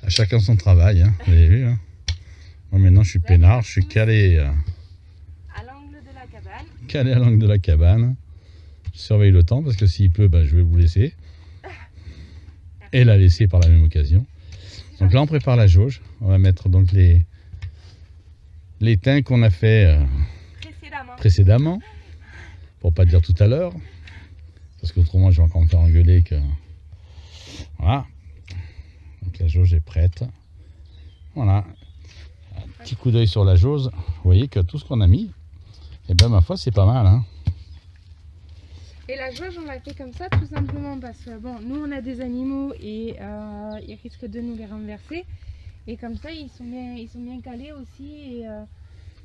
À chacun son travail, hein. Vous avez vu, hein. Moi maintenant je suis peinard, je suis calé à l'angle de la cabane. Calé à l'angle de la cabane. Je surveille le temps parce que s'il pleut, ben, je vais vous laisser. Et la laisser par la même occasion. Donc là on prépare la jauge. On va mettre donc les teints qu'on a fait précédemment. Pour pas dire tout à l'heure. Parce qu'autrement je vais encore me faire engueuler que... Voilà. Donc la jauge est prête. Voilà. Un petit coup d'œil sur la jauge. Vous voyez que tout ce qu'on a mis, et ben ma foi c'est pas mal, hein. Et la jauge on l'a fait comme ça tout simplement parce que bon, nous on a des animaux et ils risquent de nous les renverser. Et comme ça ils sont bien calés aussi et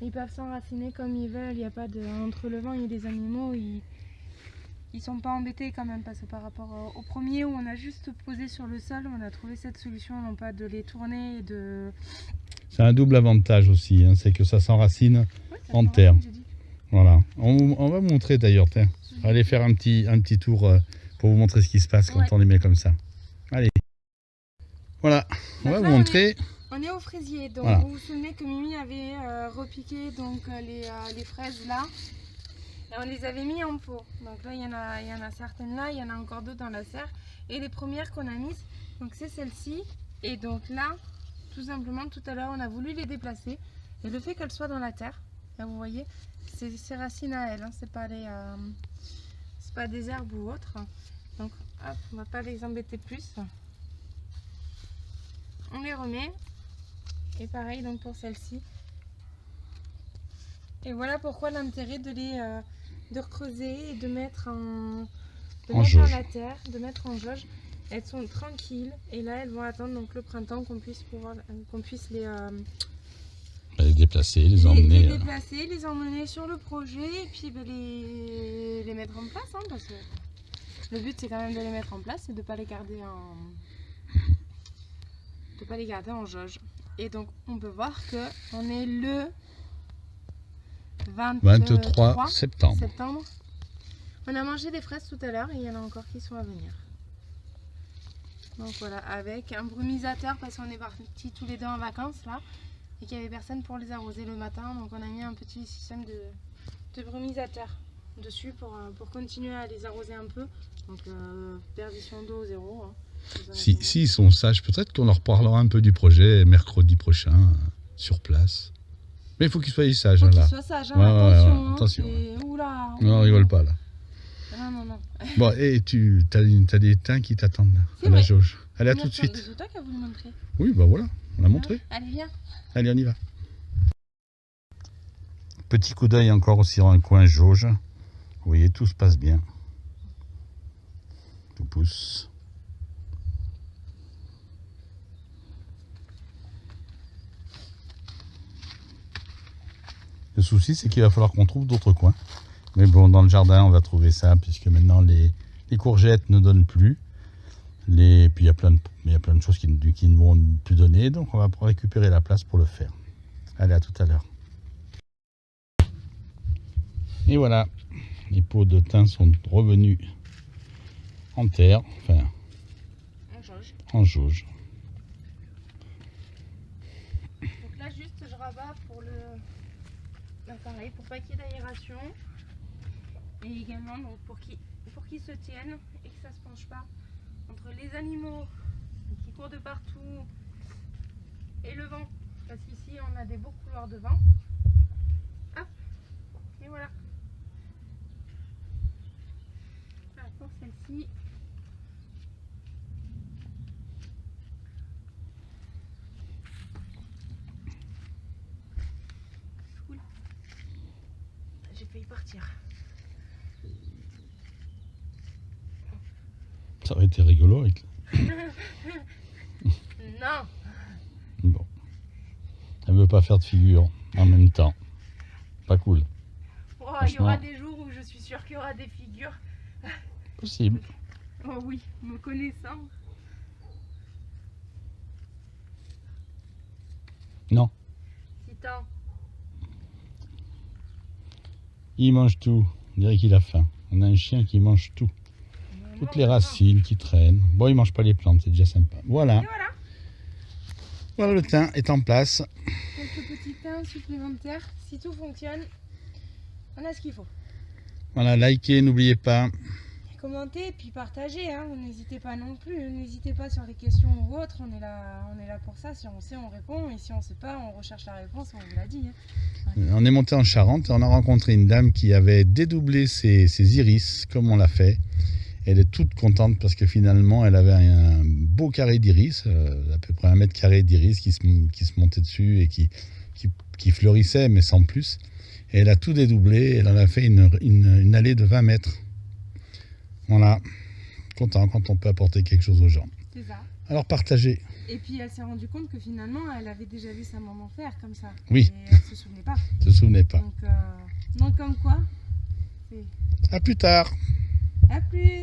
ils peuvent s'enraciner comme ils veulent. Il n'y a pas de... Entre le vent et les animaux, ils sont pas embêtés quand même, parce que par rapport au premier où on a juste posé sur le sol, on a trouvé cette solution, non pas de les tourner et de... C'est un double avantage aussi, hein, c'est que ça s'enracine en terre. Voilà. On va montrer d'ailleurs, on va aller faire un petit tour pour vous montrer ce qui se passe quand on les met comme ça. Allez. Voilà, on va vous montrer. On est au fraisier, donc voilà. Vous vous souvenez que Mimi avait repiqué donc, les fraises là. Et on les avait mis en pot. Donc là, il y en a certaines là, il y en a encore d'autres dans la serre. Et les premières qu'on a mises, donc c'est celle-ci. Et donc là, tout simplement, tout à l'heure, on a voulu les déplacer. Et le fait qu'elles soient dans la terre, là, vous voyez, c'est ses racines à elles. Hein, c'est pas des herbes ou autres. Donc, hop, on va pas les embêter plus. On les remet. Et pareil donc pour celle-ci. Et voilà pourquoi l'intérêt de recreuser et de mettre en la terre, de mettre en jauge. Elles sont tranquilles et là elles vont attendre donc le printemps qu'on puisse les déplacer, les emmener. Les déplacer, les emmener sur le projet et puis les mettre en place. Hein, parce que le but c'est quand même de les mettre en place et de ne pas les garder en jauge. Et donc on peut voir que on est le 23 septembre. On a mangé des fraises tout à l'heure et il y en a encore qui sont à venir. Donc voilà, avec un brumisateur parce qu'on est partis tous les deux en vacances là et qu'il n'y avait personne pour les arroser le matin. Donc on a mis un petit système de brumisateur dessus pour continuer à les arroser un peu. Donc perdition d'eau zéro. Hein. Si ils sont sages, peut-être qu'on leur reparlera un peu du projet mercredi prochain sur place. Mais il faut qu'ils soient sages. Faut là. Qu'ils soient sages, hein, attention. Oula. Non, rigole pas là. Non. Bon, et t'as des teints qui t'attendent là, à la jauge. Allez, à tout de suite. C'est toi qui as voulu montrer. Oui, bah voilà, on a montré. Allez, viens. Allez, on y va. Petit coup d'œil encore aussi dans un coin jauge. Vous voyez, tout se passe bien. Tout pousse. Le souci, c'est qu'il va falloir qu'on trouve d'autres coins. Mais bon, dans le jardin, on va trouver ça, puisque maintenant, les courgettes ne donnent plus. Puis, il y a plein de choses qui ne vont plus donner. Donc, on va récupérer la place pour le faire. Allez, à tout à l'heure. Et voilà, les pots de thym sont revenus en terre, enfin, en jauge. Donc là, juste, je rabats pour pareil, pour pas qu'il y ait d'aération. Et également donc, pour qu'ils se tiennent et que ça se penche pas entre les animaux qui courent de partout et le vent. Parce qu'ici, on a des beaux couloirs de vent. Hop, et voilà. Alors, pour celle-ci, j'ai failli partir. Ça aurait été rigolo avec... Non. Bon. Elle veut pas faire de figure en même temps. Pas cool. Oh, il y aura des jours où je suis sûre qu'il y aura des figures. Possible. Oh oui, me connaissant. Non. Si tant. Il mange tout. On dirait qu'il a faim. On a un chien qui mange tout. Toutes les racines qui traînent. Bon, il mange pas les plantes, c'est déjà sympa. Voilà. Et voilà. Voilà, le thym est en place. Quelques petits thym supplémentaires. Si tout fonctionne, on a ce qu'il faut. Voilà, likez, n'oubliez pas. Commentez et puis partagez, hein. N'hésitez pas non plus, n'hésitez pas sur les questions ou autres, on est là pour ça, si on sait on répond et si on sait pas on recherche la réponse, on vous l'a dit. Hein. Ouais. On est monté en Charente et on a rencontré une dame qui avait dédoublé ses iris comme on l'a fait. Elle est toute contente parce que finalement elle avait un beau carré d'iris, à peu près 1 mètre carré d'iris qui se montait dessus et qui fleurissait mais sans plus. Et elle a tout dédoublé, elle en a fait une allée de 20 mètres. Voilà, content quand on peut apporter quelque chose aux gens. C'est ça. Alors partagez. Et puis elle s'est rendue compte que finalement elle avait déjà vu sa maman faire comme ça. Oui. Et elle se souvenait pas. Se souvenez pas. Donc comme quoi. À plus tard. À plus.